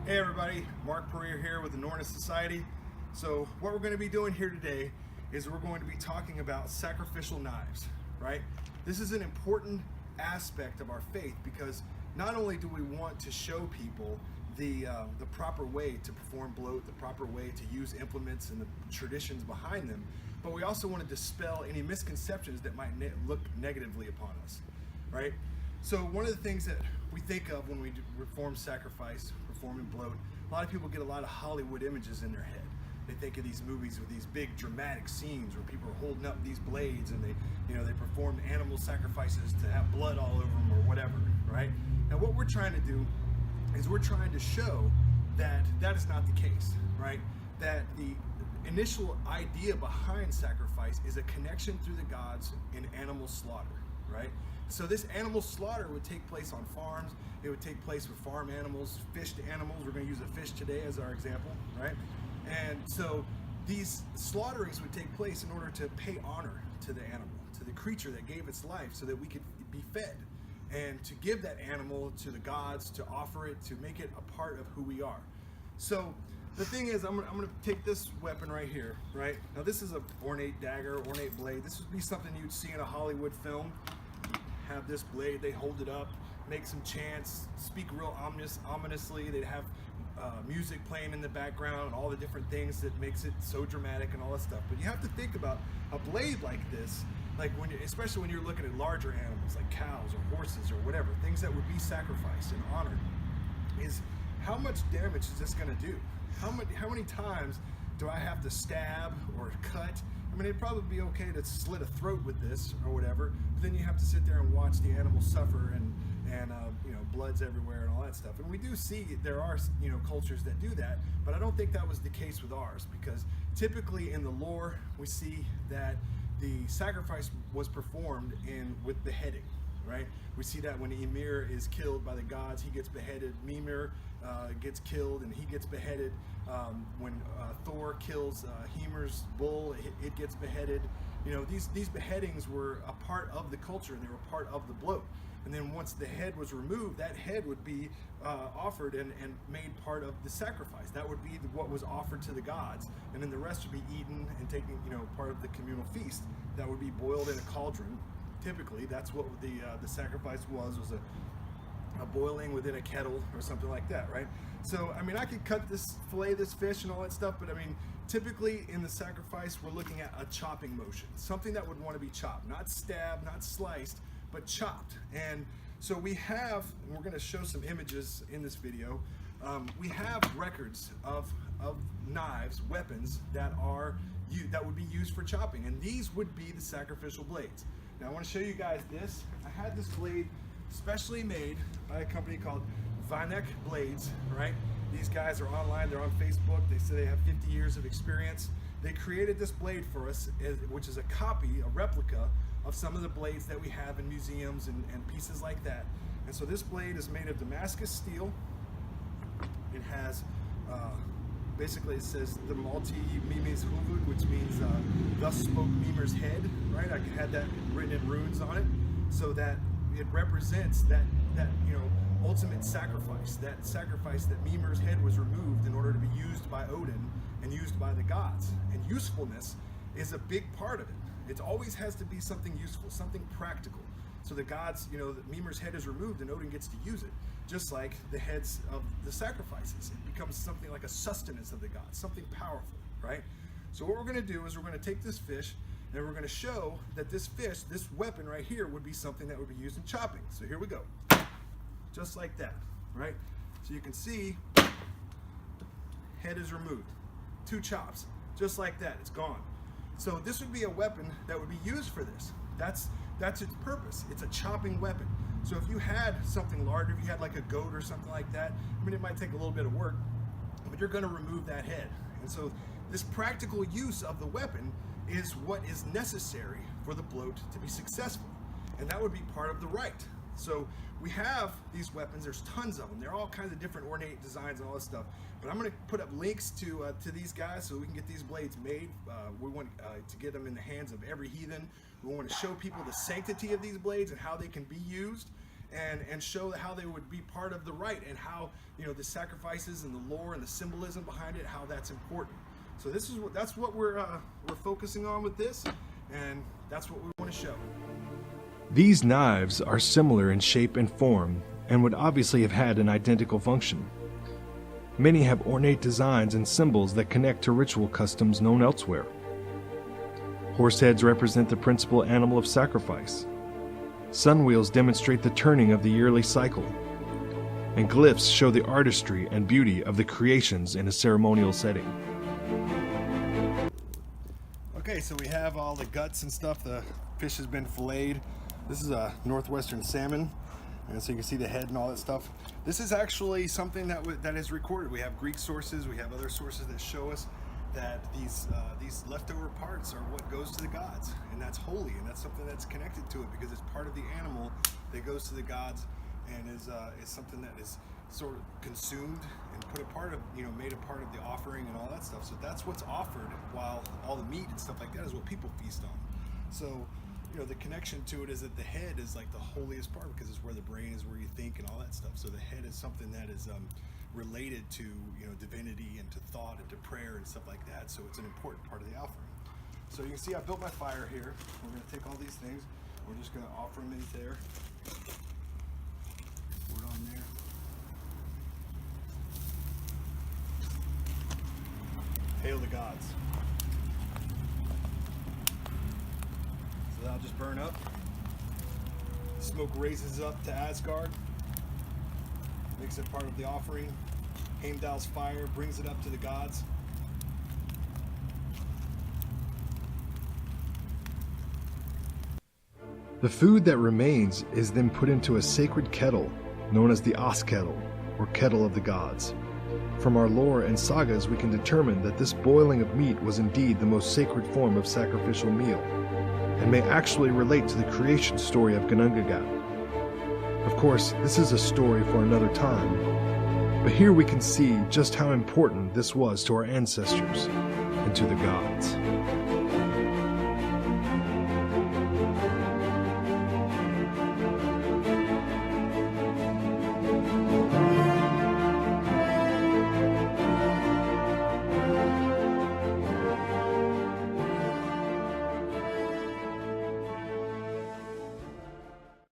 Hey everybody, Mark Pereira here with the Norroena Society. So what we're going to be doing here today is we're going to be talking about sacrificial knives, right? This is an important aspect of our faith because not only do we want to show people the proper way to perform bloat, the proper way to use implements and the traditions behind them, but we also want to dispel any misconceptions that might look negatively upon us, right? So one of the things that we think of when we perform sacrifice, performing bloat, a lot of people get a lot of Hollywood images in their head. They think of these movies with these big dramatic scenes where people are holding up these blades and they perform animal sacrifices to have blood all over them or whatever, right? Now what we're trying to do is we're trying to show that that is not the case, right? That the initial idea behind sacrifice is a connection through the gods in animal slaughter, right? So this animal slaughter would take place on farms. It would take place with farm animals, fished animals. We're going to use a fish today as our example, right? And so these slaughterings would take place in order to pay honor to the animal, to the creature that gave its life so that we could be fed, and to give that animal to the gods, to offer it, to make it a part of who we are. So the thing is, I'm gonna take this weapon right here, right? Now this is an ornate dagger, ornate blade. This would be something you'd see in a Hollywood film. Have this blade, they hold it up, make some chants, speak real ominously. They'd have music playing in the background, all the different things that makes it so dramatic and all that stuff. But you have to think about a blade like this, like especially when you're looking at larger animals like cows or horses or whatever, things that would be sacrificed and honored, is how much damage is this going to do? How many times do I have to stab or cut? I mean, it'd probably be okay to slit a throat with this or whatever, but then you have to sit there and watch the animal suffer and blood's everywhere and all that stuff. And we do see there are cultures that do that, but I don't think that was the case with ours, because typically in the lore we see that the sacrifice was performed with beheading, right? We see that when Ymir is killed by the gods, he gets beheaded. Mimir gets killed and he gets beheaded. When Thor kills Hymir's bull, it gets beheaded. These beheadings were a part of the culture, and they were part of the bloat. And then once the head was removed, that head would be offered and made part of the sacrifice. That would be what was offered to the gods, and then the rest would be eaten and taken, part of the communal feast. That would be boiled in a cauldron. Typically, that's what the sacrifice was a boiling within a kettle or something like that, right? So, I mean, I could fillet this fish and all that stuff, but I mean, typically in the sacrifice, we're looking at a chopping motion, something that would want to be chopped, not stabbed, not sliced, but chopped. And so we have, and we're going to show some images in this video, we have records of knives, weapons that would be used for chopping, and these would be the sacrificial blades. Now I want to show you guys this. I had this blade specially made by a company called Veizla Blades, right? These guys are online, they're on Facebook, they say they have 50 years of experience. They created this blade for us, which is a copy, a replica of some of the blades that we have in museums and pieces like that. And so this blade is made of Damascus steel. It has, basically it says the Malti Mimes Huvud, which means thus spoke Mimir's head, right? I had that written in runes on it, so that it represents that ultimate sacrifice, that sacrifice that Mimir's head was removed in order to be used by Odin and used by the gods. And usefulness is a big part of it. It always has to be something useful, something practical. So the gods, Mimir's head is removed and Odin gets to use it. Just like the heads of the sacrifices. It becomes something like a sustenance of the gods, something powerful, right? So what we're going to do is we're going to take this fish and we're going to show that this fish, this weapon right here, would be something that would be used in chopping. So here we go. Just like that, right? So you can see, head is removed. 2 chops, just like that, it's gone. So this would be a weapon that would be used for this. That's its purpose. It's a chopping weapon. So if you had something larger, if you had like a goat or something like that, I mean, it might take a little bit of work, but you're going to remove that head. And so this practical use of the weapon is what is necessary for the bloat to be successful. And that would be part of the rite. So we have these weapons, there's tons of them. They're all kinds of different ornate designs and all this stuff. But I'm going to put up links to these guys so we can get these blades made. We want to get them in the hands of every heathen. We want to show people the sanctity of these blades and how they can be used. and show how they would be part of the rite, and how, you know, the sacrifices and the lore and the symbolism behind it, how that's important. So that's what we're focusing on with this, and that's what we want to show. These knives are similar in shape and form and would obviously have had an identical function. Many have ornate designs and symbols that connect to ritual customs known elsewhere. Horse heads represent the principal animal of sacrifice. Sun wheels demonstrate the turning of the yearly cycle. And glyphs show the artistry and beauty of the creations in a ceremonial setting. Okay, so we have all the guts and stuff. The fish has been filleted. This is a northwestern salmon, and so you can see the head and all that stuff. This is actually something that is recorded. We have Greek sources, we have other sources that show us that these leftover parts are what goes to the gods, and that's holy, and that's something that's connected to it because it's part of the animal that goes to the gods, and is something that is sort of consumed and put a part of, you know, made a part of the offering and all that stuff. So that's what's offered, while all the meat and stuff like that is what people feast on. So, you know, the connection to it is that the head is like the holiest part because it's where the brain is, where you think and all that stuff. So the head is something that is related to, you know, divinity and to thought and to prayer and stuff like that. So it's an important part of the offering. So you can see I built my fire here. We're going to take all these things. We're just going to offer them in there. Pour it on there. Hail the gods. So that'll just burn up. Smoke raises up to Asgard. Makes it part of the offering. Heimdall's fire brings it up to the gods. The food that remains is then put into a sacred kettle known as the Os kettle, or kettle of the gods. From our lore and sagas, we can determine that this boiling of meat was indeed the most sacred form of sacrificial meal, and may actually relate to the creation story of Ginnungagap. Of course, this is a story for another time, but here we can see just how important this was to our ancestors and to the gods.